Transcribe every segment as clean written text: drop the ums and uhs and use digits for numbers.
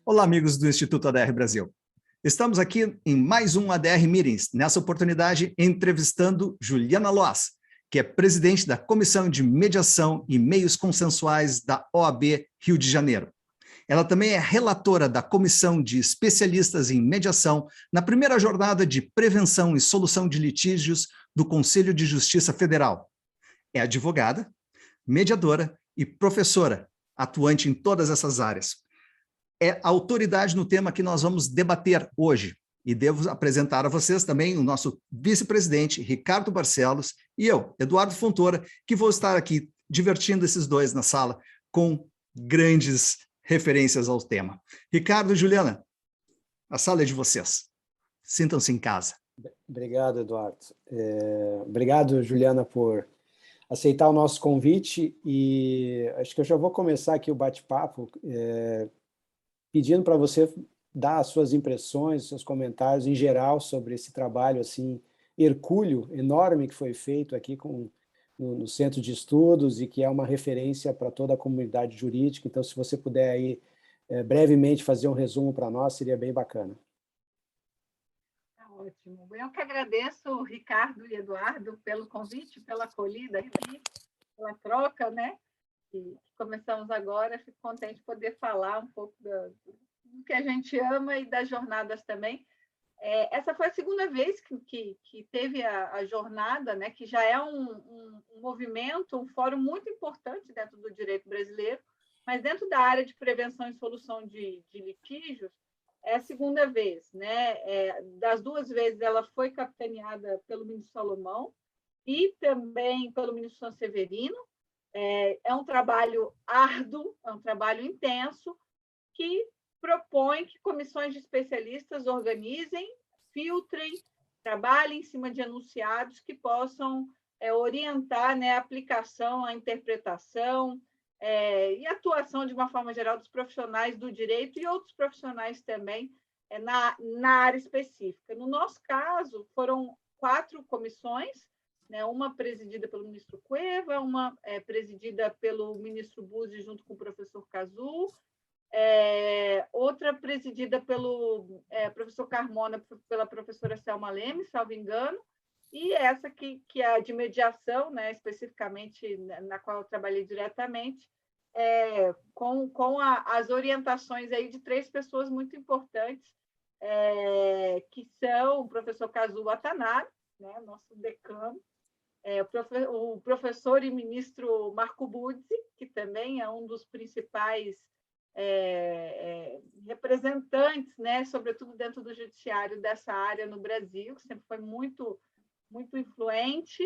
Olá, amigos do Instituto ADR Brasil. Estamos aqui em mais um ADR Meetings, nessa oportunidade entrevistando Juliana Loas, que é presidente da Comissão de Mediação e Meios Consensuais da OAB Rio de Janeiro. Ela também é relatora da Comissão de Especialistas em Mediação na primeira jornada de Prevenção e Solução de Litígios do Conselho de Justiça Federal. É advogada, mediadora e professora, atuante em todas essas áreas. É autoridade no tema que nós vamos debater hoje. E devo apresentar a vocês também o nosso vice-presidente, Ricardo Barcelos, e eu, Eduardo Fontoura, que vou estar aqui divertindo esses dois na sala com grandes referências ao tema. Ricardo e Juliana, a sala é de vocês. Sintam-se em casa. Obrigado, Eduardo. Obrigado, Juliana, por aceitar o nosso convite. E acho que eu já vou começar aqui o bate-papo pedindo para você dar as suas impressões, seus comentários em geral sobre esse trabalho assim hercúleo, enorme que foi feito aqui no Centro de Estudos e que é uma referência para toda a comunidade jurídica. Então, se você puder aí brevemente fazer um resumo para nós, seria bem bacana. Tá ótimo. Eu que agradeço, Ricardo e Eduardo, pelo convite, pela acolhida aqui, pela troca, né? Que começamos agora. Fico contente de poder falar um pouco do que a gente ama e das jornadas também. Essa foi a segunda vez que teve a jornada, né, que já é um movimento, um fórum muito importante dentro do direito brasileiro, mas dentro da área de prevenção e solução de litígios, é a segunda vez. Né? Das duas vezes, ela foi capitaneada pelo ministro Salomão e também pelo ministro Sanseverino. É um trabalho árduo, é um trabalho intenso, que propõe que comissões de especialistas organizem, filtrem, trabalhem em cima de enunciados que possam orientar, né, a aplicação, a interpretação e a atuação, de uma forma geral, dos profissionais do direito e outros profissionais também na área específica. No nosso caso, foram 4 comissões, né, uma presidida pelo ministro Cueva, uma presidida pelo ministro Buzzi junto com o professor Cazu, outra presidida pelo professor Carmona, pela professora Selma Leme, salvo engano, e essa que é a de mediação, né, especificamente na qual eu trabalhei diretamente, com as orientações aí de 3 pessoas muito importantes, que são o professor Kazuo Watanabe, né, nosso decano, o professor e ministro Marco Buzzi, que também é um dos principais representantes, né, sobretudo dentro do judiciário dessa área no Brasil, que sempre foi muito, muito influente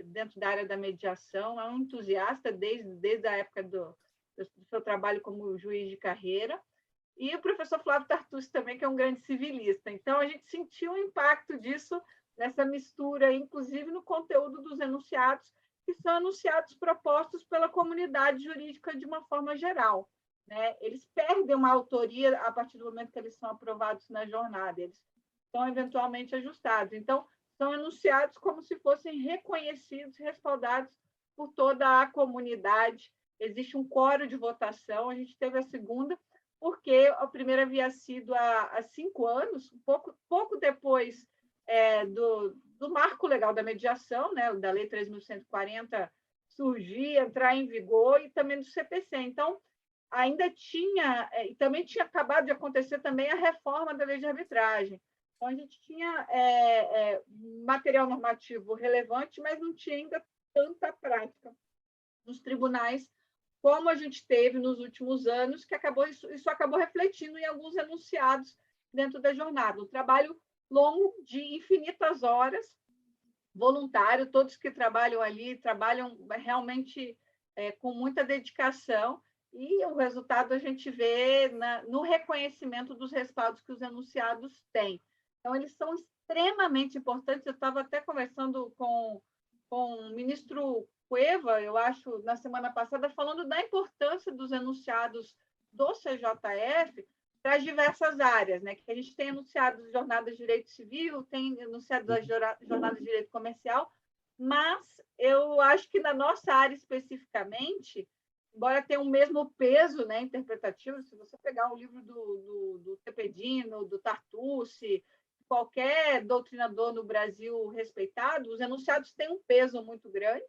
dentro da área da mediação, é um entusiasta desde a época do seu trabalho como juiz de carreira, e o professor Flávio Tartucci também, que é um grande civilista. Então, a gente sentiu o impacto disso nessa mistura, inclusive no conteúdo dos enunciados, que são enunciados propostos pela comunidade jurídica de uma forma geral. Né? Eles perdem uma autoria a partir do momento que eles são aprovados na jornada, eles são eventualmente ajustados. Então, são enunciados como se fossem reconhecidos, respaldados por toda a comunidade. Existe um quórum de votação, a gente teve a segunda, porque a primeira havia sido há 5 anos, pouco depois do marco legal da mediação, né, da Lei 3.140 surgir, entrar em vigor, e também do CPC. Então, ainda tinha, e também tinha acabado de acontecer também a reforma da lei de arbitragem. Então, a gente tinha material normativo relevante, mas não tinha ainda tanta prática nos tribunais como a gente teve nos últimos anos, que isso acabou refletindo em alguns enunciados dentro da jornada. Um trabalho longo de infinitas horas, voluntário, todos que trabalham ali trabalham realmente com muita dedicação, e o resultado a gente vê no reconhecimento dos respaldos que os enunciados têm. Então, eles são extremamente importantes. Eu estava até conversando com o ministro Cueva, eu acho, na semana passada, falando da importância dos enunciados do CJF para as diversas áreas, né? Que a gente tem enunciados de jornada de direito civil, tem enunciados da jornada de direito comercial, mas eu acho que na nossa área especificamente, embora tenha o mesmo peso, né, interpretativo, se você pegar um livro do Tepedino, do Tartucci, qualquer doutrinador no Brasil respeitado, os enunciados têm um peso muito grande,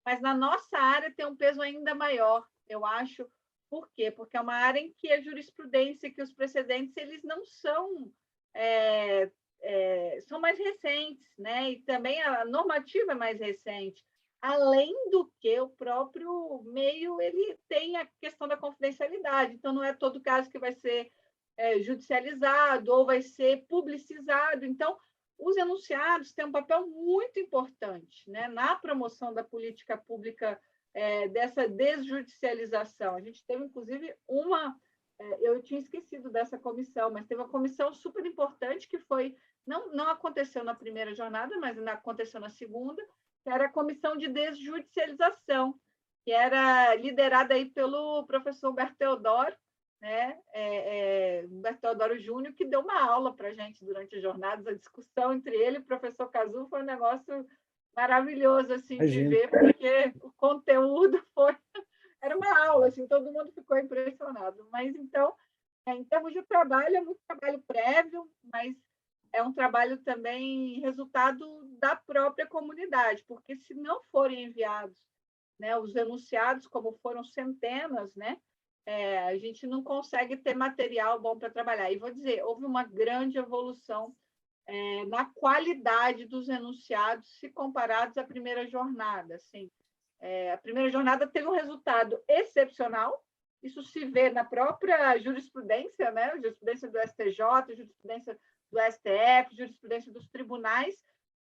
mas na nossa área tem um peso ainda maior, eu acho. Por quê? Porque é uma área em que a jurisprudência, que os precedentes, eles não são são mais recentes, né? E também a normativa é mais recente. Além do que o próprio meio ele tem a questão da confidencialidade, então não é todo caso que vai ser judicializado ou vai ser publicizado. Então, os enunciados têm um papel muito importante, né, na promoção da política pública dessa desjudicialização. A gente teve, inclusive, eu tinha esquecido dessa comissão, mas teve uma comissão super importante que foi, não aconteceu na primeira jornada, mas aconteceu na segunda, que era a comissão de desjudicialização, que era liderada aí pelo professor Humberto Teodoro, né? Humberto Teodoro Júnior, que deu uma aula para a gente durante as jornadas, a discussão entre ele e o professor Cazu foi um negócio maravilhoso assim, de ver, porque o conteúdo era uma aula, assim, todo mundo ficou impressionado. Mas, então, em termos de trabalho, é muito trabalho prévio, mas é um trabalho também resultado da própria comunidade, porque se não forem enviados, né, os enunciados, como foram centenas, né, a gente não consegue ter material bom para trabalhar. E vou dizer, houve uma grande evolução na qualidade dos enunciados se comparados à primeira jornada. Assim. A primeira jornada teve um resultado excepcional, isso se vê na própria jurisprudência, né? Jurisprudência do STJ, jurisprudência do STF, jurisprudência dos tribunais,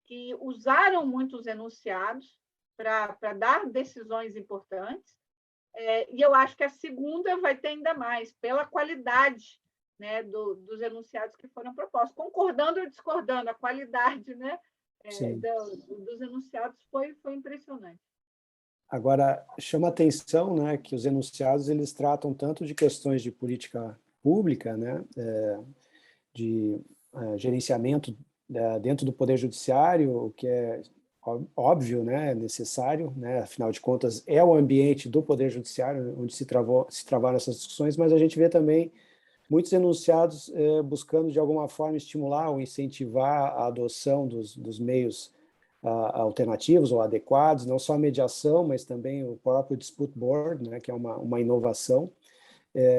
que usaram muito os enunciados para dar decisões importantes. E eu acho que a segunda vai ter ainda mais, pela qualidade, né, dos enunciados que foram propostos. Concordando ou discordando, a qualidade, né, dos enunciados foi impressionante. Agora, chama atenção, né, que os enunciados eles tratam tanto de questões de política pública, né, de gerenciamento dentro do Poder Judiciário, o que é óbvio, né, necessário, né, afinal de contas é o ambiente do Poder Judiciário onde se travaram essas discussões, mas a gente vê também muitos enunciados buscando de alguma forma estimular ou incentivar a adoção dos meios alternativos ou adequados, não só a mediação, mas também o próprio dispute board, né, que é uma inovação.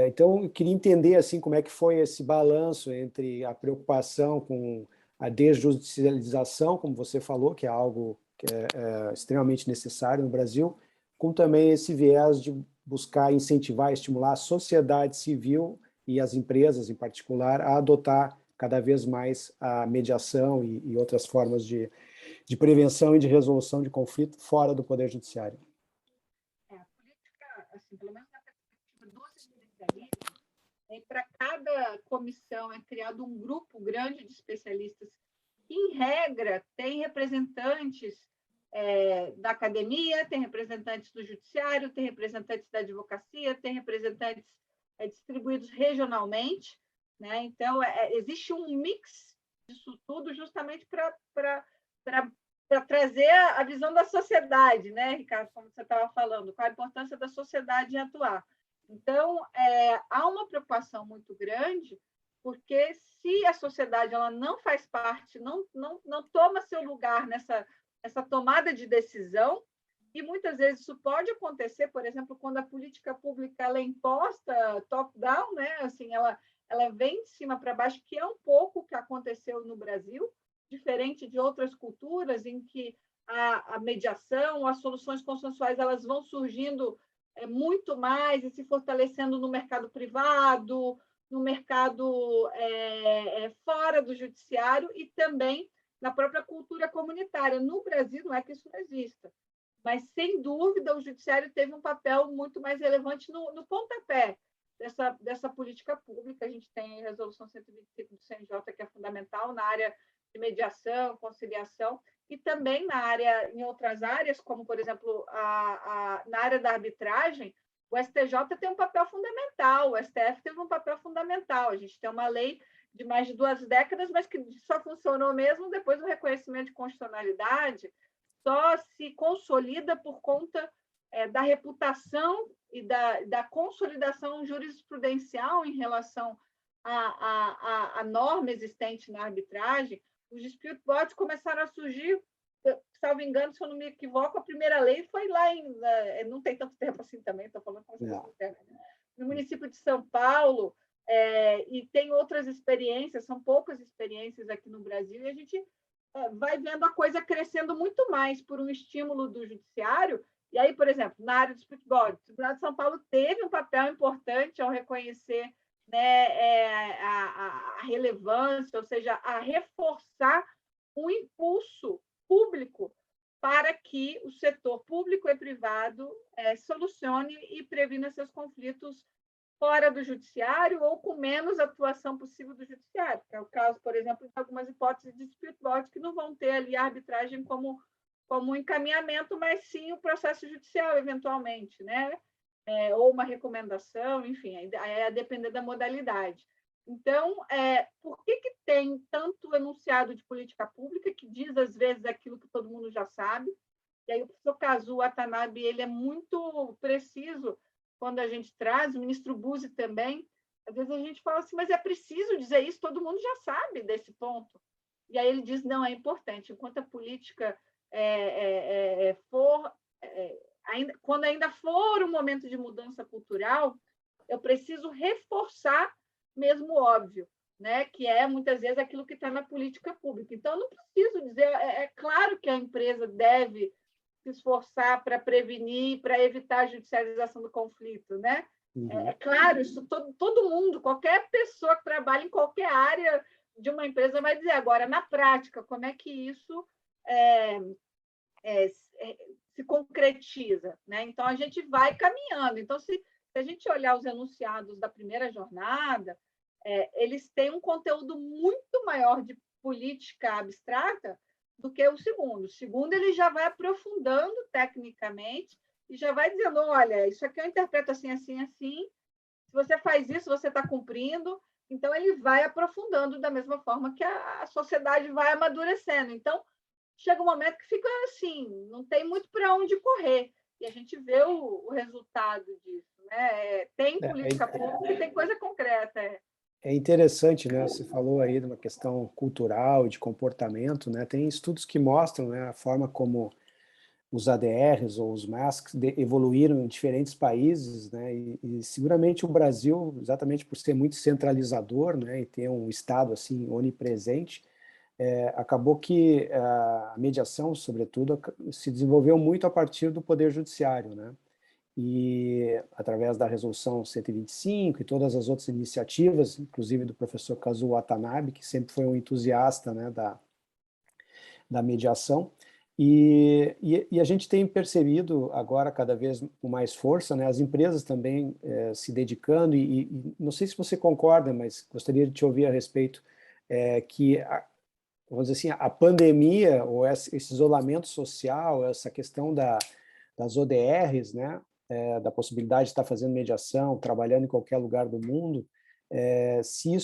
Então, eu queria entender assim como é que foi esse balanço entre a preocupação com a desjudicialização, como você falou, que é algo que é extremamente necessário no Brasil, com também esse viés de buscar incentivar, estimular a sociedade civil e as empresas, em particular, a adotar cada vez mais a mediação e outras formas de prevenção e de resolução de conflito fora do Poder Judiciário. A política, assim, pelo menos na perspectiva do especialismo, para cada comissão é criado um grupo grande de especialistas que, em regra, tem representantes da academia, tem representantes do judiciário, tem representantes da advocacia, tem representantes distribuídos regionalmente, né? Então, existe um mix disso tudo justamente para trazer a visão da sociedade, né, Ricardo, como você estava falando, qual a importância da sociedade em atuar. Então, há uma preocupação muito grande, porque se a sociedade ela não faz parte, não toma seu lugar nessa tomada de decisão, e muitas vezes isso pode acontecer, por exemplo, quando a política pública ela é imposta top-down, né? Assim, ela vem de cima para baixo, que é um pouco o que aconteceu no Brasil, diferente de outras culturas em que a mediação, as soluções consensuais, elas vão surgindo muito mais e se fortalecendo no mercado privado, no mercado fora do judiciário e também na própria cultura comunitária. No Brasil, não é que isso não exista, mas, sem dúvida, o judiciário teve um papel muito mais relevante no pontapé dessa política pública. A gente tem a Resolução 125 do CNJ, que é fundamental na área de mediação, conciliação, e também em outras áreas, como, por exemplo, na área da arbitragem, o STJ tem um papel fundamental, o STF teve um papel fundamental. A gente tem uma lei de mais de 2 décadas, mas que só funcionou mesmo depois do reconhecimento de constitucionalidade, só se consolida por conta da reputação e da consolidação jurisprudencial em relação à norma existente na arbitragem. Os dispute boards começaram a surgir, salvo engano, se eu não me equivoco, a primeira lei foi lá não tem tanto tempo assim também, estou falando com no município de São Paulo, e tem outras experiências, são poucas experiências aqui no Brasil, e a gente vai vendo a coisa crescendo muito mais por um estímulo do judiciário. E aí, por exemplo, na área do dispute board, o Tribunal de São Paulo teve um papel importante ao reconhecer, né, a relevância, ou seja, a reforçar um impulso público para que o setor público e privado solucione e previna seus conflitos fora do judiciário ou com menos atuação possível do judiciário, que é o caso, por exemplo, de algumas hipóteses de dispute board que não vão ter ali a arbitragem como um encaminhamento, mas sim o processo judicial, eventualmente, né? Ou uma recomendação, enfim, a depender da modalidade. Então, por que tem tanto enunciado de política pública que diz, às vezes, aquilo que todo mundo já sabe? E aí o professor Kazuo Watanabe, ele é muito preciso quando a gente traz, o ministro Buzzi também, às vezes a gente fala assim, mas é preciso dizer isso, todo mundo já sabe desse ponto. E aí ele diz, não, é importante, enquanto a política quando ainda for um momento de mudança cultural, eu preciso reforçar mesmo o óbvio, né? Que é, muitas vezes, aquilo que está na política pública. Então, eu não preciso dizer, é claro que a empresa deve se esforçar para prevenir, para evitar a judicialização do conflito, né? É claro, isso todo mundo, qualquer pessoa que trabalha em qualquer área de uma empresa vai dizer. Agora, na prática, como é que isso se concretiza, né? Então, a gente vai caminhando. Então, se a gente olhar os enunciados da primeira jornada, eles têm um conteúdo muito maior de política abstrata do que o segundo. O segundo, ele já vai aprofundando tecnicamente e já vai dizendo, olha, isso aqui eu interpreto assim, assim, assim. Se você faz isso, você está cumprindo. Então, ele vai aprofundando da mesma forma que a sociedade vai amadurecendo. Então, chega um momento que fica assim, não tem muito para onde correr. E a gente vê o resultado disso, né? Tem política pública e tem coisa concreta. É interessante, né? Você falou aí de uma questão cultural, de comportamento, né? Tem estudos que mostram, né, a forma como os ADRs ou os MASCs evoluíram em diferentes países, né? E seguramente o Brasil, exatamente por ser muito centralizador, né, e ter um Estado assim onipresente, acabou que a mediação, sobretudo, se desenvolveu muito a partir do Poder Judiciário, né? E através da Resolução 125 e todas as outras iniciativas, inclusive do professor Kazuo Watanabe, que sempre foi um entusiasta, né, da mediação, e a gente tem percebido agora cada vez com mais força, né, as empresas também se dedicando, e não sei se você concorda, mas gostaria de te ouvir a respeito, que vamos dizer assim, a pandemia, ou esse isolamento social, essa questão das ODRs, né, da possibilidade de estar fazendo mediação, trabalhando em qualquer lugar do mundo, se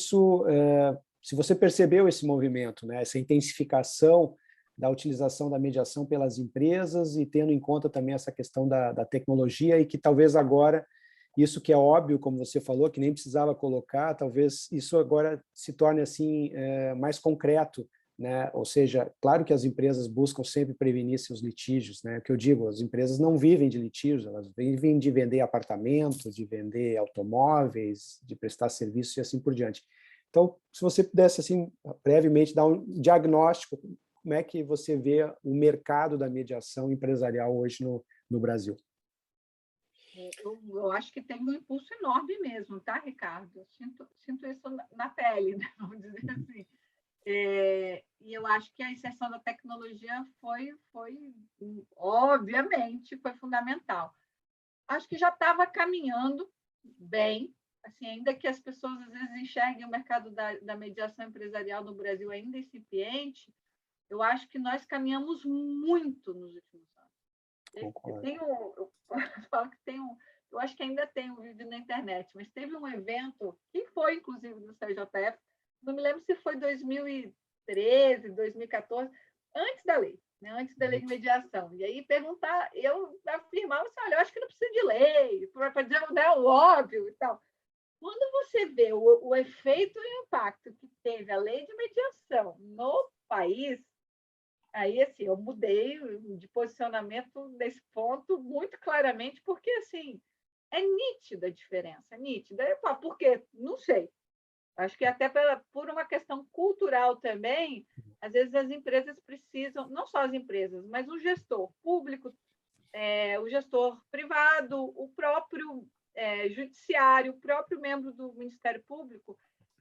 você percebeu esse movimento, né, essa intensificação da utilização da mediação pelas empresas e tendo em conta também essa questão da tecnologia e que talvez agora, isso que é óbvio, como você falou, que nem precisava colocar, talvez isso agora se torne assim mais concreto, né? Ou seja, claro que as empresas buscam sempre prevenir seus litígios, né? O que eu digo, as empresas não vivem de litígios, elas vivem de vender apartamentos, de vender automóveis, de prestar serviços e assim por diante. Então, se você pudesse, assim, brevemente dar um diagnóstico, como é que você vê o mercado da mediação empresarial hoje no Brasil? Eu acho que tem um impulso enorme mesmo, tá, Ricardo? Eu sinto isso na pele, né? Vamos dizer assim. E eu acho que a inserção da tecnologia foi obviamente, foi fundamental. Acho que já estava caminhando bem, assim, ainda que as pessoas às vezes enxerguem o mercado da mediação empresarial no Brasil ainda incipiente, eu acho que nós caminhamos muito nos últimos anos. Eu falo que eu acho que ainda tem um vídeo na internet, mas teve um evento, que foi inclusive do CJF, não me lembro se foi 2013, 2014, antes da lei. né, antes da lei de mediação. E aí perguntar, eu afirmava assim, olha, eu acho que não precisa de lei, para dizer, né, o óbvio e tal. Quando você vê o efeito e o impacto que teve a lei de mediação no país, aí assim, eu mudei de posicionamento nesse ponto muito claramente, porque assim, é nítida a diferença, é nítida. Eu falo, por quê? Não sei. Acho que até por uma questão cultural também, às vezes as empresas precisam, não só as empresas, mas o gestor público, o gestor privado, o próprio judiciário, o próprio membro do Ministério Público,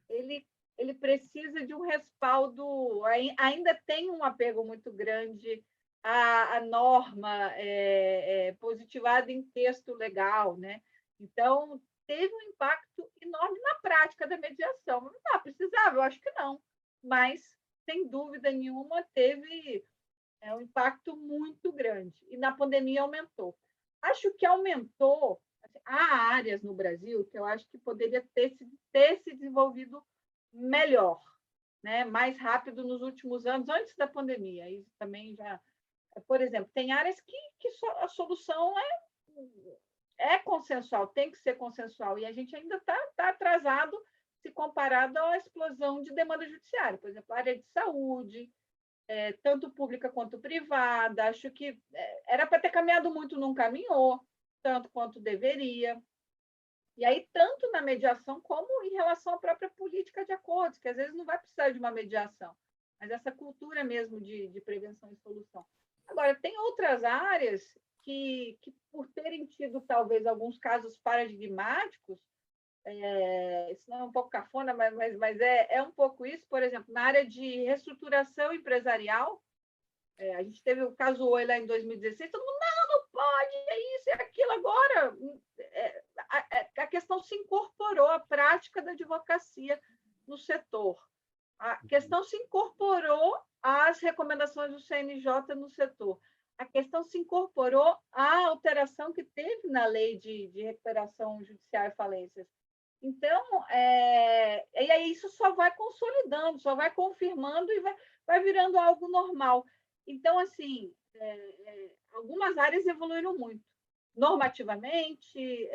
ele precisa de um respaldo, ainda tem um apego muito grande à norma positivada em texto legal, né? Então, teve um impacto enorme na prática da mediação. Não precisava, eu acho que não, mas, sem dúvida nenhuma, teve um impacto muito grande. E na pandemia aumentou. Acho que aumentou. Há áreas no Brasil que eu acho que poderia ter se desenvolvido melhor, né? Mais rápido nos últimos anos, antes da pandemia. Isso também já. Por exemplo, tem áreas que a solução é consensual, tem que ser consensual, e a gente ainda está atrasado se comparado à explosão de demanda judiciária. Por exemplo, a área de saúde, tanto pública quanto privada, acho que era para ter caminhado muito, não caminhou, tanto quanto deveria. E aí, tanto na mediação como em relação à própria política de acordos, que às vezes não vai precisar de uma mediação, mas essa cultura mesmo de prevenção e solução. Agora, tem outras áreas que por terem tido, talvez, alguns casos paradigmáticos, isso não é um pouco cafona, mas é um pouco isso. Por exemplo, na área de reestruturação empresarial, a gente teve o caso Oi lá em 2016, todo mundo, não pode, é isso, é aquilo. Agora, a questão se incorporou à prática da advocacia no setor. A questão se incorporou às recomendações do CNJ no setor. A questão se incorporou à alteração que teve na lei de recuperação judicial e falências. Então, e aí isso só vai consolidando, só vai confirmando e vai virando algo normal. Então, assim, algumas áreas evoluíram muito, normativamente,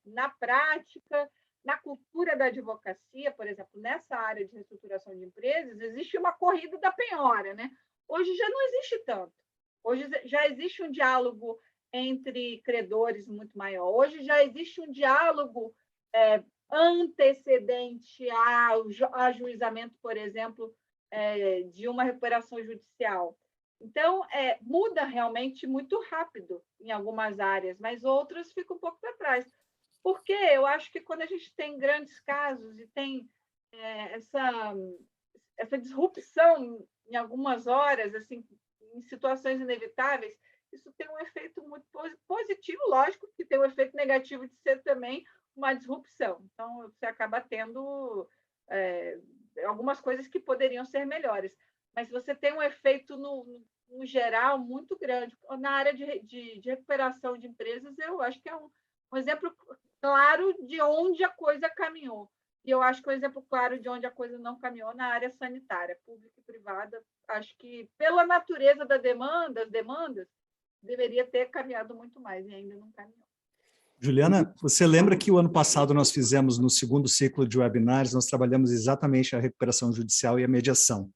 na prática, na cultura da advocacia. Por exemplo, nessa área de reestruturação de empresas, existe uma corrida da penhora, né? Hoje já não existe tanto. Hoje já existe um diálogo entre credores muito maior. Hoje já existe um diálogo antecedente ao ajuizamento, por exemplo, de uma recuperação judicial. Então, muda realmente muito rápido em algumas áreas, mas outras ficam um pouco para trás. Porque eu acho que quando a gente tem grandes casos e tem essa disrupção em algumas horas, assim, em situações inevitáveis, isso tem um efeito muito positivo, lógico que tem um efeito negativo de ser também uma disrupção. Então, você acaba tendo algumas coisas que poderiam ser melhores. Mas você tem um efeito, no geral, muito grande. Na área de recuperação de empresas, eu acho que é um exemplo claro de onde a coisa caminhou. E eu acho que um exemplo claro de onde a coisa não caminhou na área sanitária, pública e privada. Acho que, pela natureza das demandas, deveria ter caminhado muito mais e ainda não caminhou. Juliana, você lembra que o ano passado nós fizemos, no segundo ciclo de webinars, nós trabalhamos exatamente a recuperação judicial e a mediação.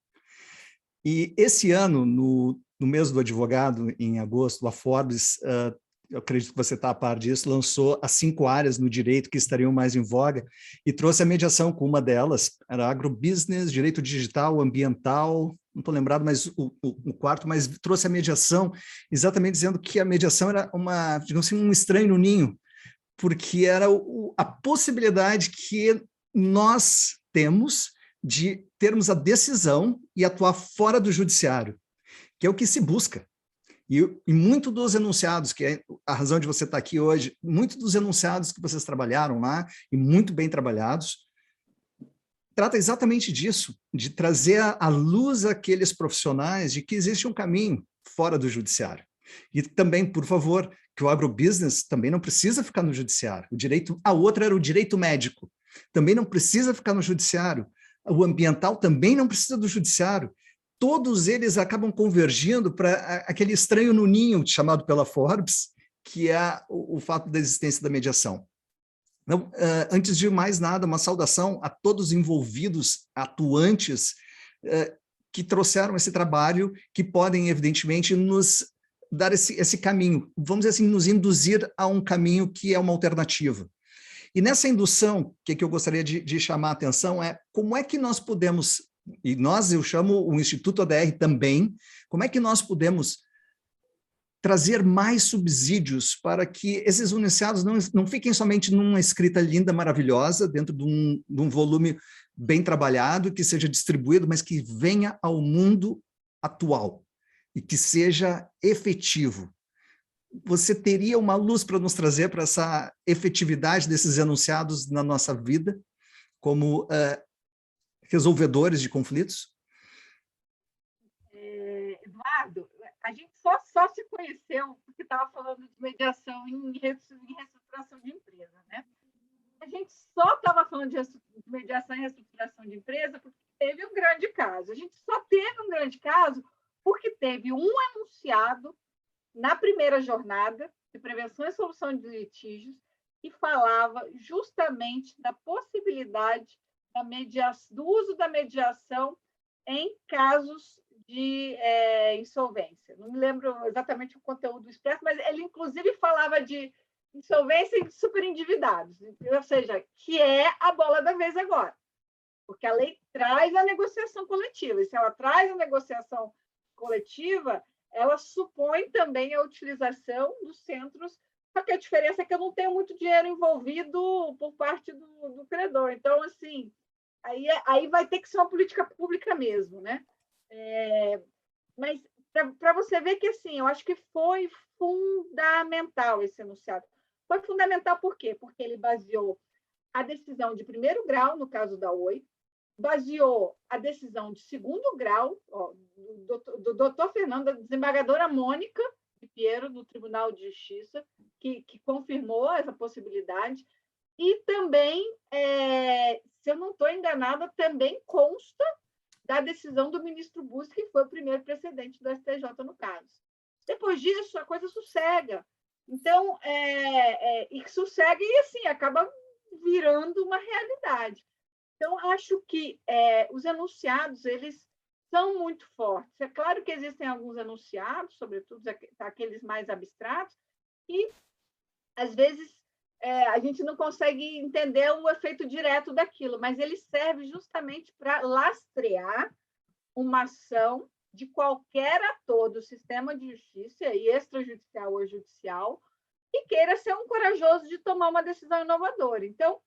E esse ano, no mês do advogado, em agosto, a Forbes, eu acredito que você está a par disso, lançou as 5 áreas no direito que estariam mais em voga e trouxe a mediação com uma delas, era agrobusiness, direito digital, ambiental, não estou lembrado, mas o quarto, mas trouxe a mediação exatamente dizendo que a mediação era digamos assim, um estranho no ninho, porque era a possibilidade que nós temos de termos a decisão e atuar fora do judiciário, que é o que se busca. E muito dos enunciados, que é a razão de você estar aqui hoje, muitos dos enunciados que vocês trabalharam lá, e muito bem trabalhados, trata exatamente disso, de trazer à luz aqueles profissionais de que existe um caminho fora do judiciário. E também, por favor, que o agrobusiness também não precisa ficar no judiciário. A outra era o direito médico, também não precisa ficar no judiciário. O ambiental também não precisa do judiciário. todos eles acabam convergindo para aquele estranho no ninho chamado pela Forbes, que é o fato da existência da mediação. Então, antes de mais nada, uma saudação a todos os envolvidos, atuantes, que trouxeram esse trabalho, que podem, evidentemente, nos dar esse caminho, vamos dizer assim, nos induzir a um caminho que é uma alternativa. E nessa indução, o que eu gostaria de chamar a atenção é como é que nós podemos, e eu chamo o Instituto ADR também, como é que nós podemos trazer mais subsídios para que esses enunciados não fiquem somente numa escrita linda, maravilhosa, dentro de um volume bem trabalhado, que seja distribuído, mas que venha ao mundo atual e que seja efetivo. Você teria uma luz para nos trazer para essa efetividade desses enunciados na nossa vida, como resolvedores de conflitos? Eduardo, a gente só se conheceu porque estava falando de mediação em reestruturação de empresa, né? A gente só estava falando de mediação e reestruturação de empresa porque teve um grande caso. A gente só teve um grande caso porque teve um enunciado na primeira jornada de prevenção e solução de litígios que falava justamente da possibilidade do uso da mediação em casos de insolvência. Não me lembro exatamente o conteúdo expresso, mas ele, inclusive, falava de insolvência e de superendividados, ou seja, que é a bola da vez agora, porque a lei traz a negociação coletiva, e se ela traz a negociação coletiva, ela supõe também a utilização dos centros, só que a diferença é que eu não tenho muito dinheiro envolvido por parte do credor. Então, assim, aí vai ter que ser uma política pública mesmo, né? Mas para você ver que, assim, eu acho que foi fundamental esse enunciado. Foi fundamental por quê? Porque ele baseou a decisão de primeiro grau, no caso da Oi, baseou a decisão de segundo grau do doutor Fernando, da desembargadora Mônica de Piero, do Tribunal de Justiça, que confirmou essa possibilidade, e também, se eu não estou enganada, também consta da decisão do ministro Bussi, que foi o primeiro precedente do STJ no caso. Depois disso, a coisa sossega. Então, e sossega e, assim, acaba virando uma realidade. Então, acho que os enunciados, eles são muito fortes. É claro que existem alguns enunciados, sobretudo aqueles mais abstratos, e, às vezes, a gente não consegue entender o efeito direto daquilo, mas ele serve justamente para lastrear uma ação de qualquer ator do sistema de justiça, e extrajudicial ou judicial, que queira ser um corajoso de tomar uma decisão inovadora. Então,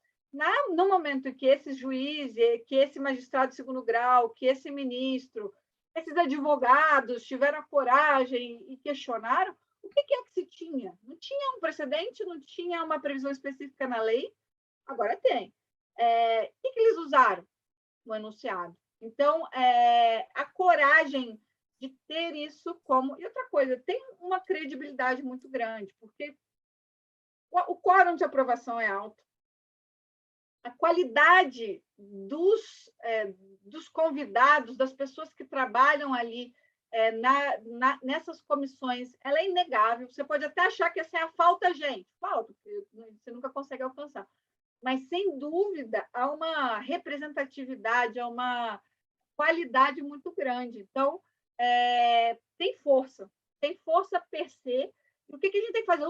no momento em que esse juiz, que esse magistrado de segundo grau, que esse ministro, esses advogados tiveram a coragem e questionaram, o que é que se tinha? Não tinha um precedente, não tinha uma previsão específica na lei, agora tem. O que eles usaram no enunciado? Então, a coragem de ter isso como... E outra coisa, tem uma credibilidade muito grande, porque o quórum de aprovação é alto, a qualidade dos convidados, das pessoas que trabalham ali nessas comissões, ela é inegável. Você pode até achar que a falta gente, falta, porque você nunca consegue alcançar. Mas, sem dúvida, há uma representatividade, há uma qualidade muito grande. Então, tem força per se. E o que a gente tem que fazer?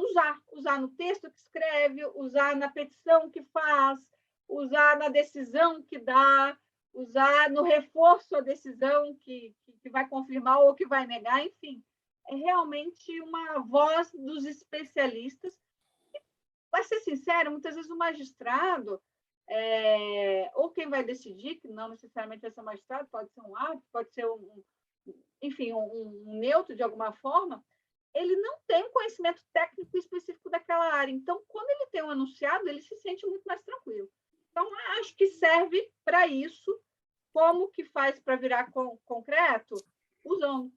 Usar no texto que escreve, usar na petição que faz, usar na decisão que dá, usar no reforço a decisão que vai confirmar ou que vai negar, enfim. É realmente uma voz dos especialistas. E, para ser sincero, muitas vezes o magistrado, ou quem vai decidir, que não necessariamente vai ser um magistrado, pode ser um árbitro, pode ser enfim, um neutro de alguma forma, ele não tem um conhecimento técnico específico daquela área. Então, quando ele tem um enunciado, ele se sente muito mais tranquilo. Então, acho que serve para isso. Como que faz para virar concreto? Usando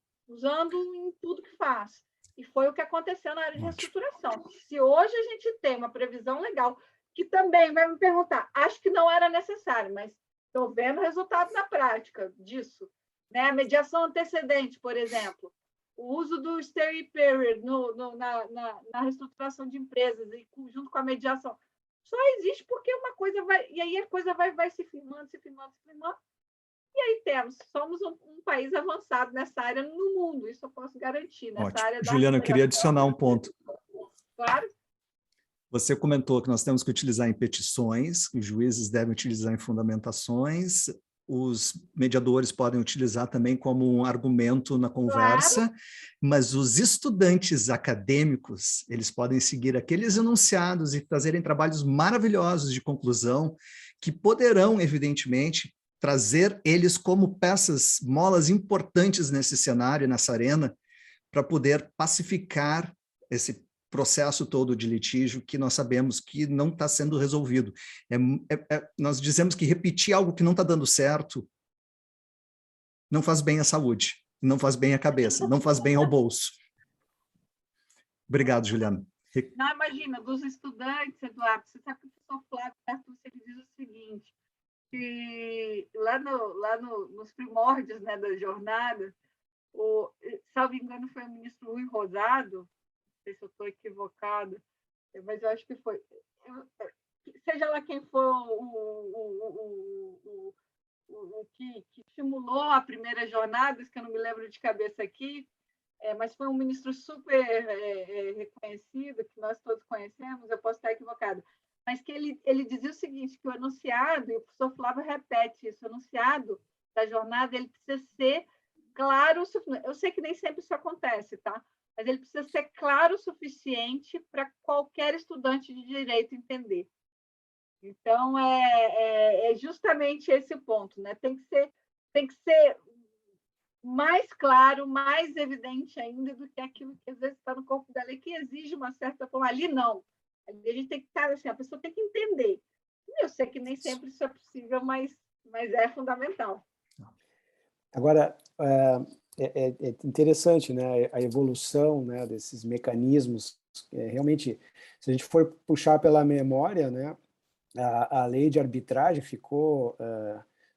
em tudo que faz. E foi o que aconteceu na área de reestruturação. Se hoje a gente tem uma previsão legal, que também vai me perguntar, acho que não era necessário, mas estou vendo o resultado na prática disso. né? A mediação antecedente, por exemplo, o uso do stay period na reestruturação de empresas, e junto com a mediação, só existe porque uma coisa vai... E aí a coisa vai se firmando, se firmando, se firmando. E aí somos um país avançado nessa área no mundo, isso eu posso garantir, nessa Ótimo. área da Juliana, eu queria adicionar um ponto. Claro. Você comentou que nós temos que utilizar em petições, os juízes devem utilizar em fundamentações, os mediadores podem utilizar também como um argumento na conversa, claro. Mas os estudantes acadêmicos, eles podem seguir aqueles enunciados e fazerem trabalhos maravilhosos de conclusão, que poderão, evidentemente, trazer eles como peças, molas importantes nesse cenário, nessa arena, para poder pacificar esse processo todo de litígio que nós sabemos que não está sendo resolvido. Nós dizemos que repetir algo que não está dando certo não faz bem à saúde, não faz bem à cabeça, não faz bem ao bolso. Obrigado, Juliana. Não, imagina, dos estudantes, Eduardo, você sabe que o professor Flávio Arthur, ele diz o seguinte, que lá nos primórdios, né, da jornada, salvo engano, foi o ministro Rui Rosado, não sei se eu estou equivocada, mas eu acho que foi. Seja lá quem for o que estimulou a primeira jornada, que eu não me lembro de cabeça aqui, mas foi um ministro super reconhecido, que nós todos conhecemos, eu posso estar equivocado, mas que ele dizia o seguinte, que o enunciado, e o professor Flávio repete isso, o enunciado da jornada, ele precisa ser claro, eu sei que nem sempre isso acontece, tá? Mas ele precisa ser claro o suficiente para qualquer estudante de direito entender. Então, é justamente esse o ponto, né? Tem que ser mais claro, mais evidente ainda do que aquilo que às vezes está no corpo da lei, que exige uma certa forma. Ali não. Ali a gente tem que estar assim, a pessoa tem que entender. Eu sei que nem sempre isso é possível, mas é fundamental. Agora, é interessante, né, a evolução, né, desses mecanismos. Realmente, se a gente for puxar pela memória, né, a lei de arbitragem ficou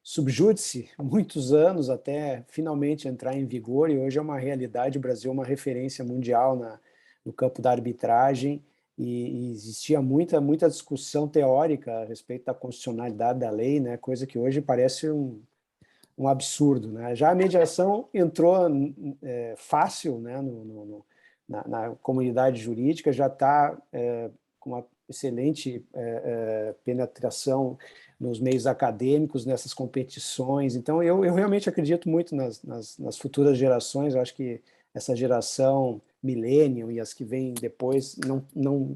sub judice muitos anos até finalmente entrar em vigor, e hoje é uma realidade. O Brasil é uma referência mundial no campo da arbitragem, e existia muita discussão teórica a respeito da constitucionalidade da lei, né, coisa que hoje parece um absurdo, né? Já a mediação entrou fácil, né, na comunidade jurídica, já está com uma excelente penetração nos meios acadêmicos, nessas competições. Então, eu realmente acredito muito nas futuras gerações. Eu acho que essa geração millennial e as que vêm depois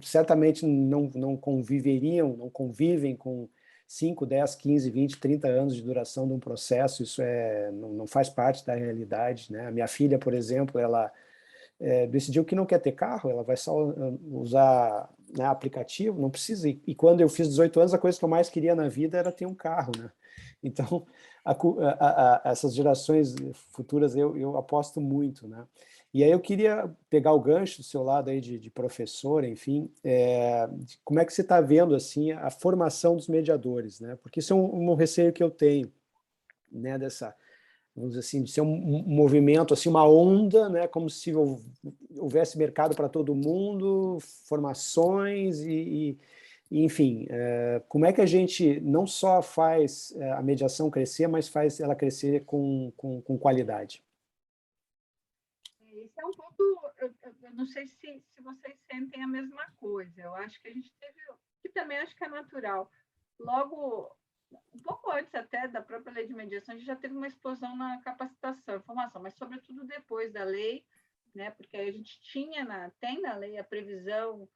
certamente não convivem com 5, 10, 15, 20, 30 anos de duração de um processo. Isso não faz parte da realidade, né? A minha filha, por exemplo, ela decidiu que não quer ter carro, ela vai só usar, né, aplicativo, não precisa. E quando eu fiz 18 anos, a coisa que eu mais queria na vida era ter um carro, né? Então, essas gerações futuras eu aposto muito, né? E aí eu queria pegar o gancho do seu lado aí de professor, enfim, como é que você está vendo assim a formação dos mediadores, né? Porque isso é um receio que eu tenho, né, vamos dizer assim, de ser um movimento, assim, uma onda, né, como se houvesse mercado para todo mundo, formações enfim, como é que a gente não só faz a mediação crescer, mas faz ela crescer com qualidade? Esse é um ponto, eu não sei se vocês sentem a mesma coisa. Eu acho que a gente teve, que também acho que é natural. Logo, um pouco antes até da própria lei de mediação, a gente já teve uma explosão na capacitação e formação, mas sobretudo depois da lei, né? Porque a gente tem na lei a previsão,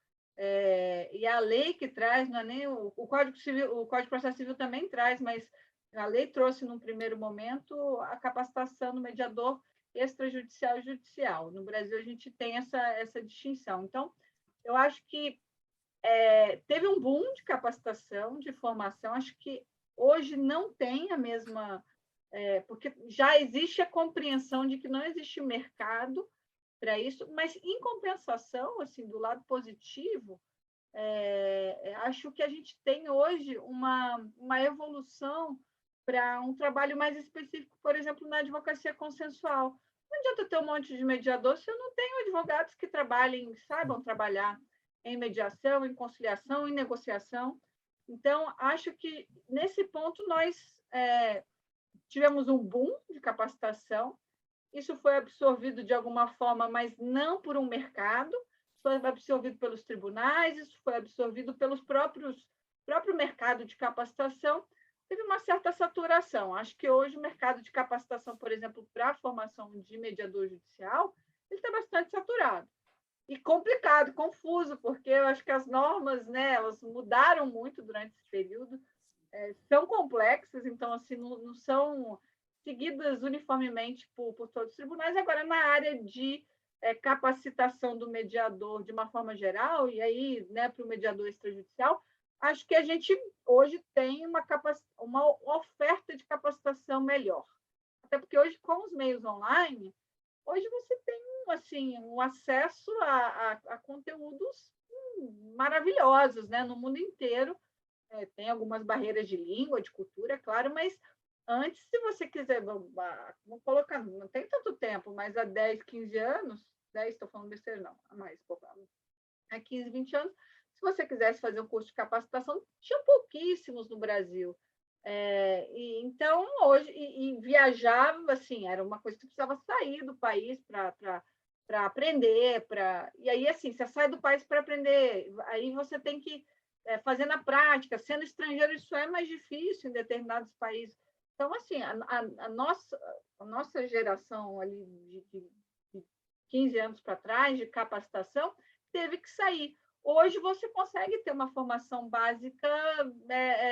e a lei que traz, não é nem o Código Civil, o Código de Processo Civil também traz, mas a lei trouxe num primeiro momento a capacitação do mediador extrajudicial e judicial. No Brasil, a gente tem essa distinção. Então, eu acho que teve um boom de capacitação, de formação. Acho que hoje não tem a mesma... porque já existe a compreensão de que não existe mercado para isso, mas, em compensação, assim, do lado positivo, acho que a gente tem hoje uma evolução para um trabalho mais específico, por exemplo, na advocacia consensual. Não adianta ter um monte de mediador se eu não tenho advogados que trabalhem, saibam trabalhar em mediação, em conciliação, em negociação. Então, acho que, nesse ponto, nós tivemos um boom de capacitação. Isso foi absorvido de alguma forma, mas não por um mercado, foi absorvido pelos tribunais, isso foi absorvido pelos próprio mercado de capacitação. Teve uma certa saturação. Acho que hoje o mercado de capacitação, por exemplo, para a formação de mediador judicial, ele está bastante saturado. E complicado, confuso, porque eu acho que as normas, né, elas mudaram muito durante esse período, são complexas, então assim, não são seguidas uniformemente por todos os tribunais. Agora, na área de capacitação do mediador de uma forma geral, e aí, né, para o mediador extrajudicial, acho que a gente hoje tem uma oferta de capacitação melhor. Até porque hoje, com os meios online, hoje você tem assim, um acesso a conteúdos maravilhosos, né, no mundo inteiro. Tem algumas barreiras de língua, de cultura, é claro, mas antes, se você quiser, vamos colocar, não tem tanto tempo, mas há 10, 15 anos, 10, estou falando besteira, não, há mais, há 15, 20 anos, se você quisesse fazer um curso de capacitação, tinha pouquíssimos no Brasil. Então, hoje, viajar, assim, era uma coisa que precisava sair do país para aprender, e aí, assim, você sai do país para aprender, aí você tem que fazer na prática, sendo estrangeiro, isso é mais difícil em determinados países. Então, assim, a nossa geração ali de 15 anos para trás, de capacitação, teve que sair. Hoje você consegue ter uma formação básica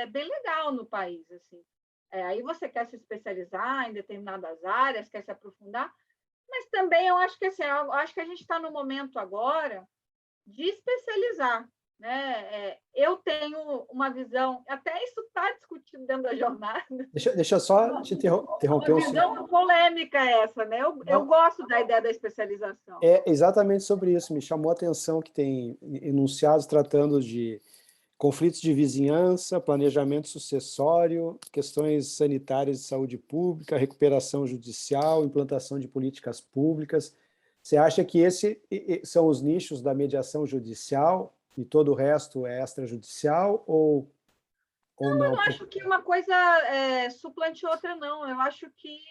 bem legal no país. Assim. Aí você quer se especializar em determinadas áreas, quer se aprofundar, mas também eu acho que, assim, acho que a gente está no momento agora de especializar. Né? Eu tenho uma visão, até isso está discutido dentro da jornada. Deixa eu só te interromper. Uma visão polêmica essa, né? Eu gosto da ideia da especialização. É exatamente sobre isso. Me chamou a atenção que tem enunciados tratando de conflitos de vizinhança, planejamento sucessório, questões sanitárias de saúde pública, recuperação judicial, implantação de políticas públicas. Você acha que esses são os nichos da mediação judicial e todo o resto é extrajudicial ou não? Eu não acho que uma coisa suplante outra, não. Eu acho que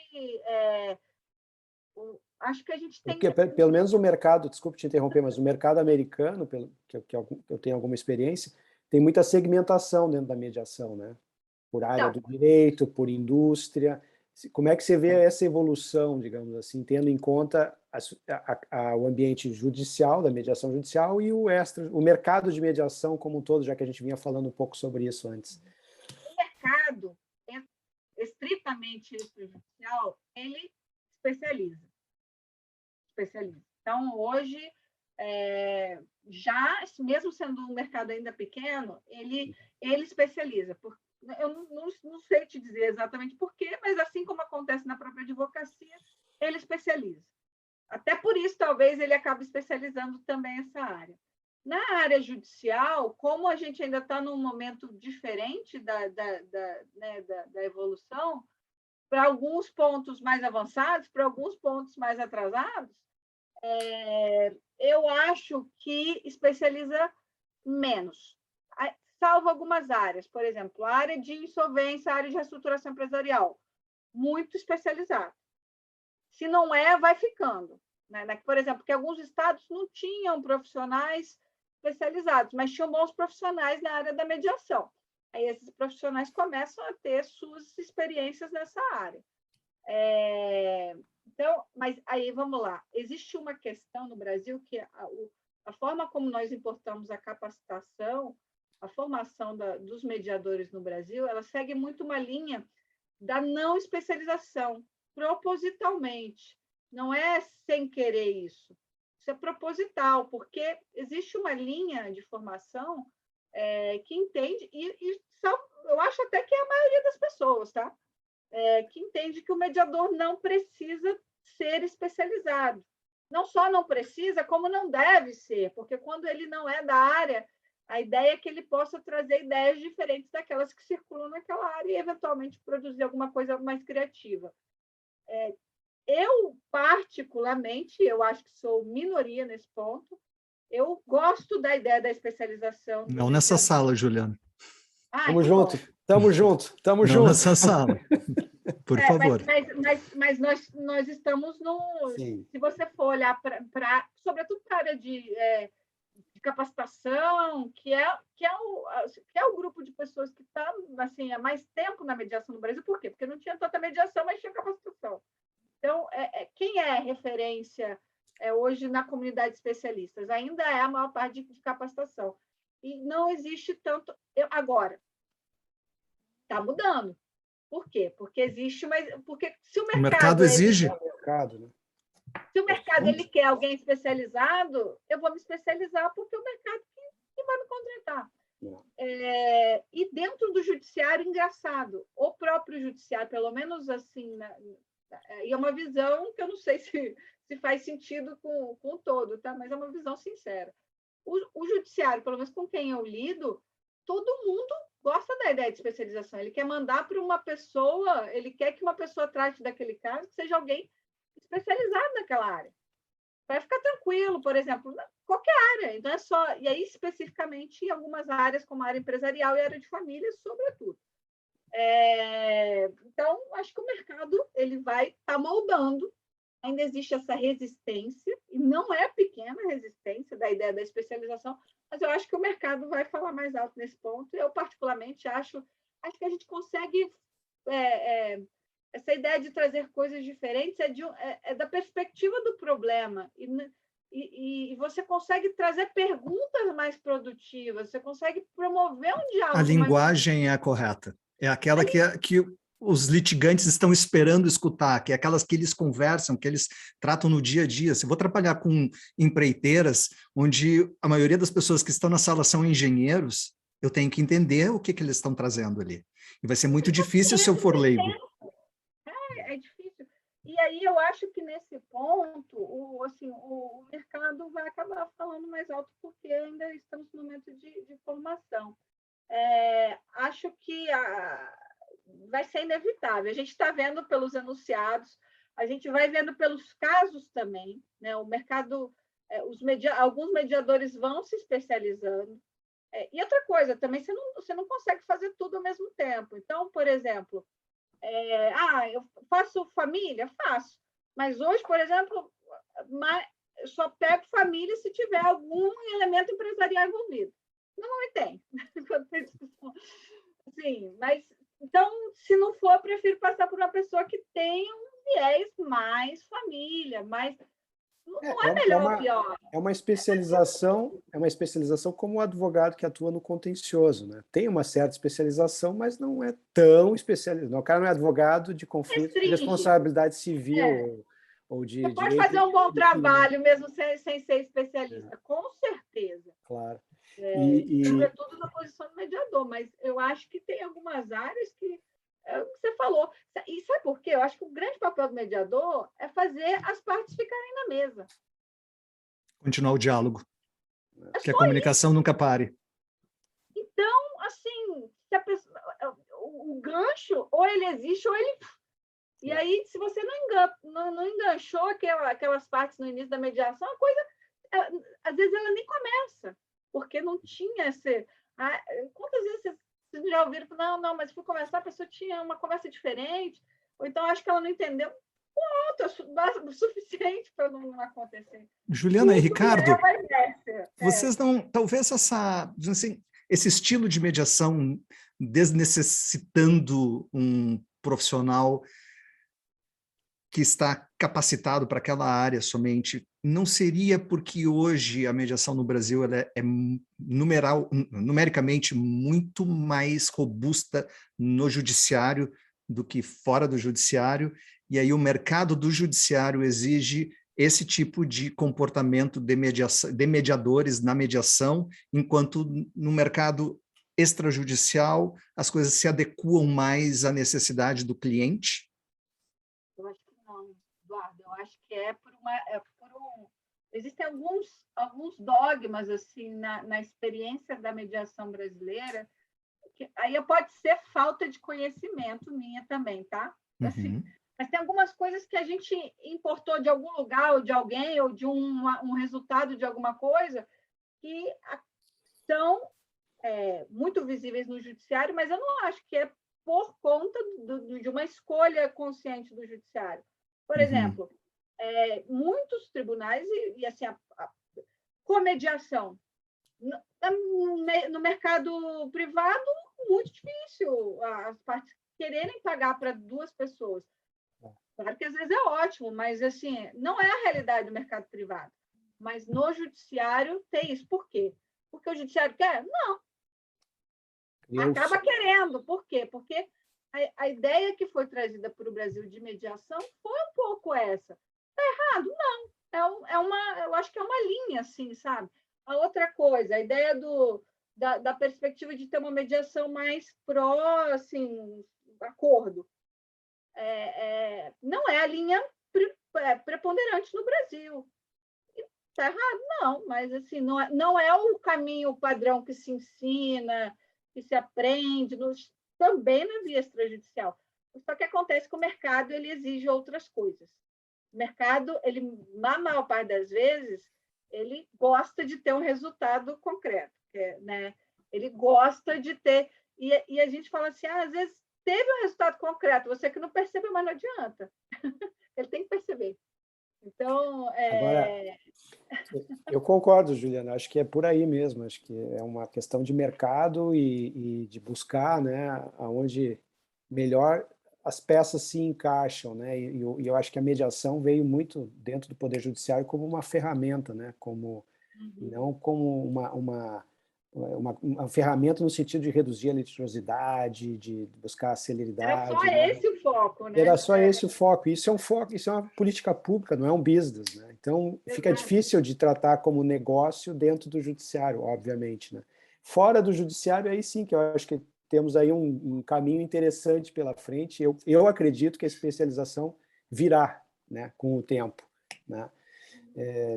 a gente tem porque, pelo menos o mercado, desculpe te interromper, mas o mercado americano, que eu tenho alguma experiência, tem muita segmentação dentro da mediação, né? Por área do direito, por indústria. Como é que você vê essa evolução, digamos assim, tendo em conta o ambiente judicial, da mediação judicial, e o mercado de mediação como um todo, já que a gente vinha falando um pouco sobre isso antes? O mercado estritamente extrajudicial, ele especializa. Então, hoje, já, mesmo sendo um mercado ainda pequeno, ele especializa. Eu não sei te dizer exatamente por quê, mas assim como acontece na própria advocacia, ele especializa. Até por isso, talvez, ele acabe especializando também essa área. Na área judicial, como a gente ainda está num momento diferente da evolução, para alguns pontos mais avançados, para alguns pontos mais atrasados, eu acho que especializa menos, salvo algumas áreas. Por exemplo, a área de insolvência, a área de reestruturação empresarial, muito especializada. Se não vai ficando. Né? Por exemplo, porque alguns estados não tinham profissionais especializados, mas tinham bons profissionais na área da mediação. Aí esses profissionais começam a ter suas experiências nessa área. Então, mas aí vamos lá. Existe uma questão no Brasil que a forma como nós importamos a capacitação, a formação dos mediadores no Brasil, ela segue muito uma linha da não especialização, propositalmente. Não é sem querer isso. Isso é proposital, porque existe uma linha de formação que entende, eu acho até que é a maioria das pessoas, tá? Que entende que o mediador não precisa ser especializado. Não só não precisa, como não deve ser, porque quando ele não é da área, A ideia é que ele possa trazer ideias diferentes daquelas que circulam naquela área e, eventualmente, produzir alguma coisa mais criativa. Eu, particularmente, eu acho que sou minoria nesse ponto, eu gosto da ideia da especialização. Não nessa sala, Juliana. Tamo junto, tamo junto, tamo junto. Não nessa sala, por favor. Mas nós estamos no... Sim. Se você for olhar sobretudo para a área de capacitação, que é o grupo de pessoas que está assim, há mais tempo na mediação no Brasil. Por quê? Porque não tinha tanta mediação, mas tinha capacitação. Então, quem é referência hoje na comunidade de especialistas? Ainda é a maior parte de capacitação. E não existe tanto... Agora, está mudando. Por quê? Porque existe porque se o mercado exige. Se o mercado ele quer alguém especializado, eu vou me especializar porque é o mercado que vai me contratar. E dentro do judiciário, engraçado, o próprio judiciário, pelo menos assim, e é uma visão que eu não sei se faz sentido com o todo, tá? Mas é uma visão sincera. O judiciário, pelo menos com quem eu lido, todo mundo gosta da ideia de especialização. Ele quer mandar para uma pessoa, ele quer que uma pessoa trate daquele caso, que seja alguém especializado naquela área. Para ficar tranquilo, por exemplo, qualquer área. Então, e aí, especificamente, em algumas áreas, como a área empresarial e a área de família, sobretudo. Então, acho que o mercado ele vai estar moldando. Ainda existe essa resistência, e não é pequena a resistência da ideia da especialização, mas eu acho que o mercado vai falar mais alto nesse ponto. Eu, particularmente, acho que a gente consegue... essa ideia de trazer coisas diferentes é da perspectiva do problema. E você consegue trazer perguntas mais produtivas, você consegue promover um diálogo. A linguagem é a correta. É aquela que os litigantes estão esperando escutar, que é aquelas que eles conversam, que eles tratam no dia a dia. Se eu vou trabalhar com empreiteiras, onde a maioria das pessoas que estão na sala são engenheiros, eu tenho que entender o que eles estão trazendo ali. E vai ser muito difícil se eu for leigo. É difícil. E aí eu acho que nesse ponto o mercado vai acabar falando mais alto, porque ainda estamos no momento de formação. Acho que vai ser inevitável. A gente está vendo pelos enunciados, a gente vai vendo pelos casos também, né? O mercado, alguns mediadores vão se especializando. E outra coisa, também você não consegue fazer tudo ao mesmo tempo. Então, por exemplo, eu faço família? Faço. Mas hoje, por exemplo, eu só pego família se tiver algum elemento empresarial envolvido. Não tem. Sim, mas, então, se não for, eu prefiro passar por uma pessoa que tenha um viés mais família, mais... Não é melhor ou pior. É uma especialização como o advogado que atua no contencioso, né? Tem uma certa especialização, mas não é tão especializado. O cara não é advogado de conflito de responsabilidade civil ou de Você pode direito, fazer um bom trabalho mesmo sem ser especialista, com certeza. Claro. Sobretudo na posição do mediador, mas eu acho que tem algumas áreas que você falou. E sabe por quê? Eu acho que o grande papel do mediador é fazer as partes ficarem na mesa. Continuar o diálogo. Que a comunicação nunca pare. Então, assim, o gancho, ou ele existe, ou ele... E aí, se você não enganchou aquelas partes no início da mediação, a coisa, às vezes, ela nem começa, porque não tinha esse... Quantas vezes vocês já ouviram? Não, mas fui conversar, a pessoa tinha uma conversa diferente, ou então acho que ela não entendeu. Pronto, o suficiente para não acontecer. Juliana e Ricardo, vocês não... Talvez esse estilo de mediação desnecessitando um profissional que está capacitado para aquela área somente, não seria porque hoje a mediação no Brasil ela é numericamente muito mais robusta no judiciário do que fora do judiciário, e aí o mercado do judiciário exige esse tipo de comportamento de mediadores na mediação, enquanto no mercado extrajudicial as coisas se adequam mais à necessidade do cliente? Eu acho que não, Eduardo. Eu acho que é por existem alguns dogmas assim na experiência da mediação brasileira, que aí pode ser falta de conhecimento minha também, tá? Assim, mas tem algumas coisas que a gente importou de algum lugar, ou de alguém, ou de um resultado de alguma coisa, que são muito visíveis no judiciário, mas eu não acho que é por conta de uma escolha consciente do judiciário. Por exemplo, muitos tribunais, e assim, com mediação, no mercado privado, muito difícil as partes quererem pagar para duas pessoas. Claro que às vezes é ótimo, mas assim, não é a realidade do mercado privado. Mas no judiciário tem isso. Por quê? Porque o judiciário quer? Não. Acaba querendo. Por quê? Porque a ideia que foi trazida para o Brasil de mediação foi um pouco essa. Está errado? Não. Eu acho que é uma linha, assim, sabe? A outra coisa, a ideia da perspectiva de ter uma mediação mais pró, assim, acordo. Não é a linha preponderante no Brasil. Está errado? Não, mas assim, não é o caminho padrão que se ensina, que se aprende, também na via extrajudicial. Só que acontece que o mercado ele exige outras coisas. O mercado, na maior parte das vezes, ele gosta de ter um resultado concreto, né? Ele gosta de ter... E a gente fala assim, às vezes teve um resultado concreto, você que não percebe, mas não adianta. Ele tem que perceber. Então, Agora, eu concordo, Juliana, acho que é por aí mesmo, acho que é uma questão de mercado e de buscar, né, aonde melhor as peças se encaixam, né, e eu acho que a mediação veio muito dentro do Poder Judiciário como uma ferramenta, né, não como uma ferramenta no sentido de reduzir a litigiosidade, de buscar a celeridade. Era só esse o foco, né? Era só esse o foco. Isso é um foco, isso é uma política pública, não é um business, né? Então, fica difícil de tratar como negócio dentro do judiciário, obviamente, né? Fora do judiciário, aí sim que eu acho que temos aí um caminho interessante pela frente. Eu acredito que a especialização virá, né, com o tempo, né?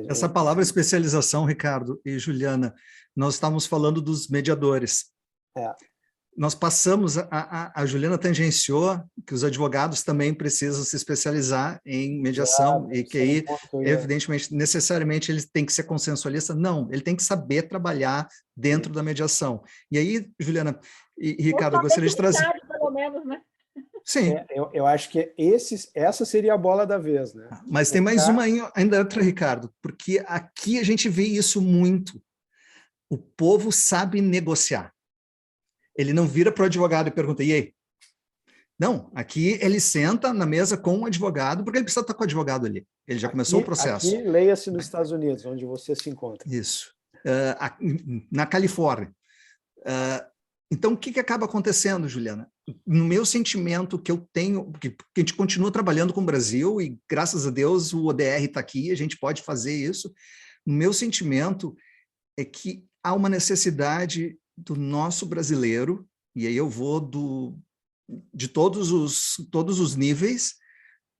Essa palavra especialização, Ricardo e Juliana, nós estávamos falando dos mediadores. Nós passamos, a Juliana tangenciou que os advogados também precisam se especializar em mediação, e que aí, evidentemente, necessariamente ele tem que ser consensualista. Não, ele tem que saber trabalhar dentro da mediação. E aí, Juliana e Ricardo, eu gostaria de trazer... Pelo menos, né? Sim. Eu acho que essa seria a bola da vez, né? Mas tem mais uma ainda outra, Ricardo, porque aqui a gente vê isso muito. O povo sabe negociar. Ele não vira para o advogado e pergunta, e aí? Não, aqui ele senta na mesa com o advogado, porque ele precisa estar com o advogado ali. Ele já começou o processo. Aqui, leia-se nos Estados Unidos, onde você se encontra. Isso. Na Califórnia. Então, o que acaba acontecendo, Juliana? No meu sentimento que eu tenho, porque a gente continua trabalhando com o Brasil e, graças a Deus, o ODR está aqui, a gente pode fazer isso. O meu sentimento é que há uma necessidade do nosso brasileiro, e aí eu vou de todos os níveis,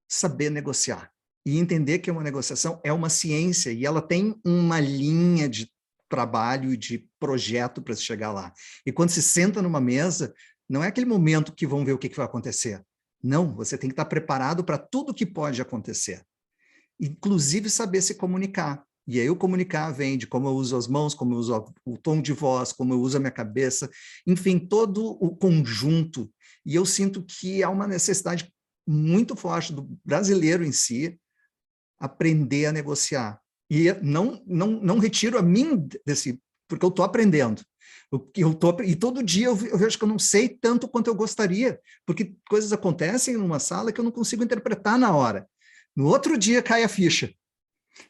saber negociar. E entender que uma negociação é uma ciência, e ela tem uma linha de trabalho e de projeto para se chegar lá. E quando se senta numa mesa, não é aquele momento que vão ver o que vai acontecer. Não, você tem que estar preparado para tudo que pode acontecer. Inclusive saber se comunicar. E aí o comunicar vem de como eu uso as mãos, como eu uso o tom de voz, como eu uso a minha cabeça, enfim, todo o conjunto. E eu sinto que há uma necessidade muito forte do brasileiro em si aprender a negociar. E não retiro a mim desse, porque eu estou aprendendo. E todo dia eu vejo que eu não sei tanto quanto eu gostaria, porque coisas acontecem numa sala que eu não consigo interpretar na hora. No outro dia cai a ficha.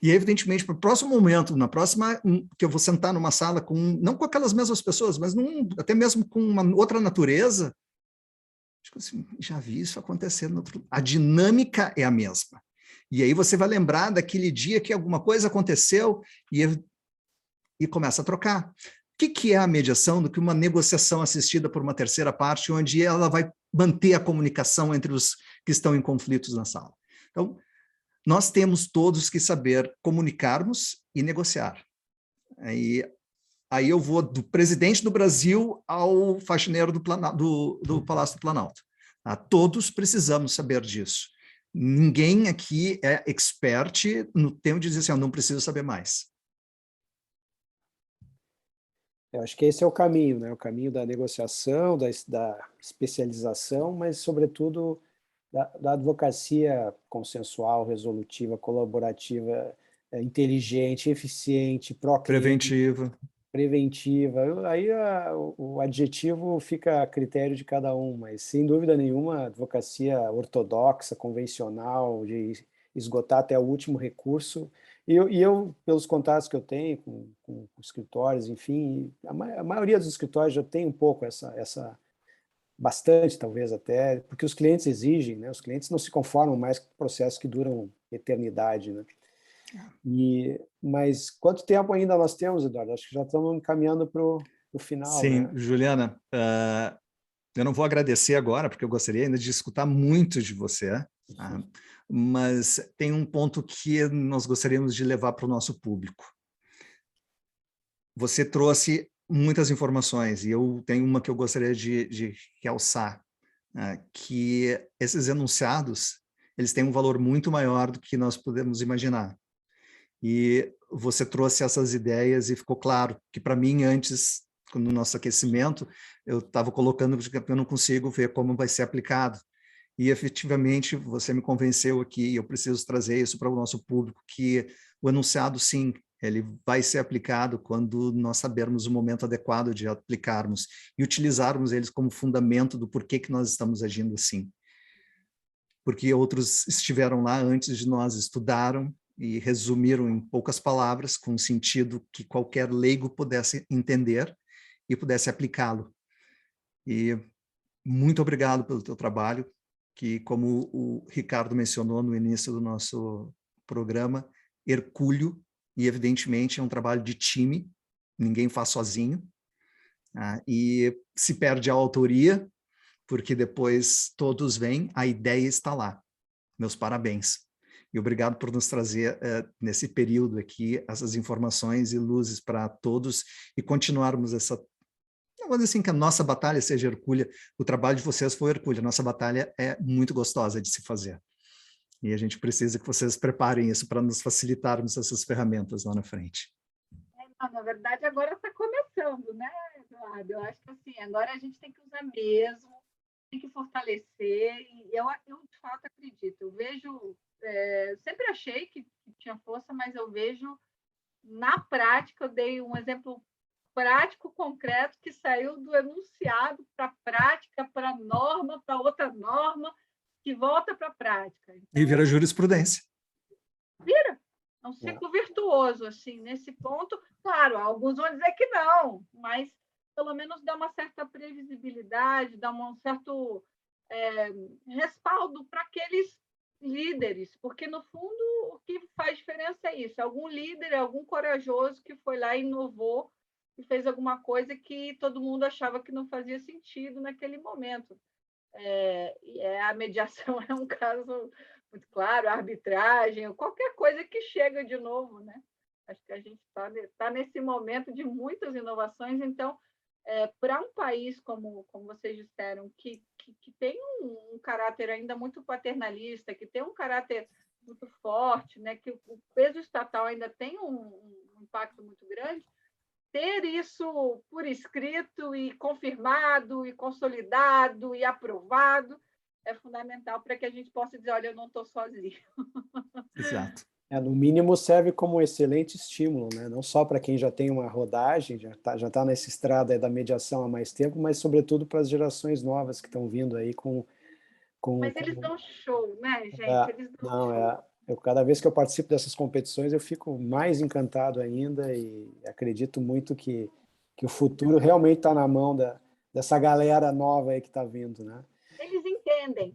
E, evidentemente, para o próximo momento, na próxima, que eu vou sentar numa sala não com aquelas mesmas pessoas, mas até mesmo com uma outra natureza, assim, já vi isso acontecendo. A dinâmica é a mesma. E aí você vai lembrar daquele dia que alguma coisa aconteceu e começa a trocar. O que é a mediação do que uma negociação assistida por uma terceira parte, onde ela vai manter a comunicação entre os que estão em conflitos na sala? Então, nós temos todos que saber comunicarmos e negociar. Aí eu vou do presidente do Brasil ao faxineiro do Palácio do Planalto. Tá? Todos precisamos saber disso. Ninguém aqui é expert no tempo de dizer assim, eu não preciso saber mais. Eu acho que esse é o caminho, né? O caminho da negociação, da especialização, mas, sobretudo, da advocacia consensual, resolutiva, colaborativa, inteligente, eficiente, pró-cliente, preventiva. Aí o adjetivo fica a critério de cada um, mas, sem dúvida nenhuma, a advocacia ortodoxa, convencional, de esgotar até o último recurso. E eu, pelos contatos que eu tenho com escritórios, enfim, a maioria dos escritórios já tem um pouco bastante, talvez até, porque os clientes exigem, né? Os clientes não se conformam mais com processos que duram eternidade, né? Mas quanto tempo ainda nós temos, Eduardo? Acho que já estamos caminhando para o final, Sim, né? Juliana, eu não vou agradecer agora, porque eu gostaria ainda de escutar muito de você, tá? Mas tem um ponto que nós gostaríamos de levar para o nosso público. Você trouxe muitas informações, e eu tenho uma que eu gostaria de realçar, que esses enunciados, eles têm um valor muito maior do que nós podemos imaginar. E você trouxe essas ideias e ficou claro que, para mim, antes, no nosso aquecimento, eu estava colocando que eu não consigo ver como vai ser aplicado. E, efetivamente, você me convenceu aqui, e eu preciso trazer isso para o nosso público, que o enunciado, sim, ele vai ser aplicado quando nós sabermos o momento adequado de aplicarmos e utilizarmos eles como fundamento do porquê que nós estamos agindo assim. Porque outros estiveram lá antes de nós, estudaram e resumiram em poucas palavras, com um sentido que qualquer leigo pudesse entender e pudesse aplicá-lo. E muito obrigado pelo teu trabalho, que, como o Ricardo mencionou no início do nosso programa, hercúleo, e evidentemente é um trabalho de time, ninguém faz sozinho, e se perde a autoria, porque depois todos vêm, a ideia está lá. Meus parabéns. E obrigado por nos trazer, nesse período aqui, essas informações e luzes para todos e continuarmos essa... Não vou dizer assim que a nossa batalha seja hercúlea, o trabalho de vocês foi hercúleo, a nossa batalha é muito gostosa de se fazer. E a gente precisa que vocês preparem isso para nos facilitarmos essas ferramentas lá na frente. Na verdade, agora está começando, né, Eduardo? Eu acho que assim, agora a gente tem que usar mesmo, tem que fortalecer, e eu de fato acredito. Eu vejo, sempre achei que tinha força, mas eu vejo na prática, eu dei um exemplo prático, concreto, que saiu do enunciado para a prática, para a norma, para outra norma, que volta para a prática. Então, e vira jurisprudência. Vira. É um ciclo virtuoso, assim, nesse ponto. Claro, alguns vão dizer que não, mas pelo menos dá uma certa previsibilidade, dá um certo respaldo para aqueles líderes, porque, no fundo, o que faz diferença é isso, algum líder, algum corajoso que foi lá e inovou e fez alguma coisa que todo mundo achava que não fazia sentido naquele momento. A mediação é um caso muito claro, a arbitragem, qualquer coisa que chega de novo, né? Acho que a gente está nesse momento de muitas inovações, então, para um país, como vocês disseram, que tem um caráter ainda muito paternalista, que tem um caráter muito forte, né? Que o peso estatal ainda tem um impacto muito grande, ter isso por escrito e confirmado, e consolidado, e aprovado, é fundamental para que a gente possa dizer, olha, eu não estou sozinho. Exato. No mínimo serve como um excelente estímulo, né? Não só para quem já tem uma rodagem, já tá nessa estrada da mediação há mais tempo, mas sobretudo para as gerações novas que estão vindo aí com... Mas eles dão show, né, gente? Eles dão show. Cada vez que eu participo dessas competições, eu fico mais encantado ainda e acredito muito que o futuro realmente está na mão dessa galera nova aí que está vindo, né? Eles entendem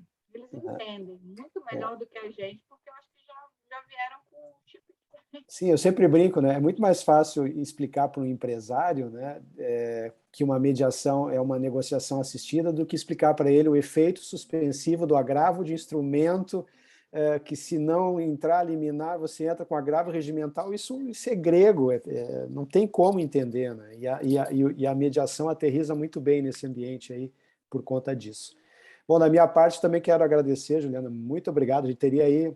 muito melhor do que a gente, porque eu acho que já vieram com um tipo de... Sim, eu sempre brinco, né? É muito mais fácil explicar para um empresário, né, que uma mediação é uma negociação assistida do que explicar para ele o efeito suspensivo do agravo de instrumento que se não entrar liminar, você entra com agravo regimental, isso é grego, não tem como entender, né? E a mediação aterriza muito bem nesse ambiente aí por conta disso. Bom, da minha parte também quero agradecer, Juliana, muito obrigado, a gente teria aí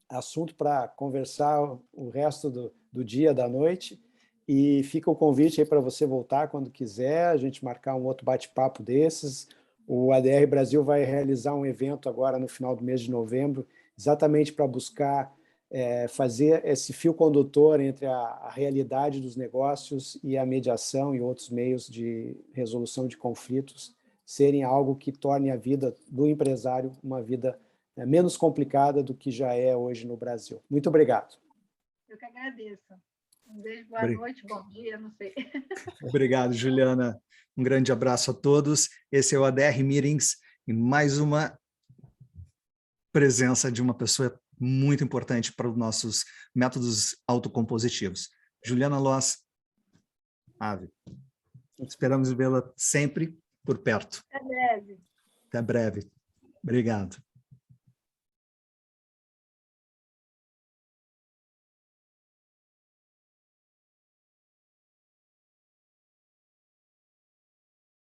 assunto para conversar o resto do dia, da noite, e fica o convite aí para você voltar quando quiser, a gente marcar um outro bate-papo desses. O ADR Brasil vai realizar um evento agora no final do mês de novembro, exatamente para buscar fazer esse fio condutor entre a realidade dos negócios e a mediação e outros meios de resolução de conflitos serem algo que torne a vida do empresário uma vida menos complicada do que já é hoje no Brasil. Muito obrigado. Eu que agradeço. Um beijo, boa noite, bom dia, não sei. Obrigado, Juliana. Um grande abraço a todos. Esse é o ADR Meetings e mais uma presença de uma pessoa muito importante para os nossos métodos autocompositivos. Juliana Loss, Ave. Esperamos vê-la sempre por perto. Até breve. Até breve. Obrigado.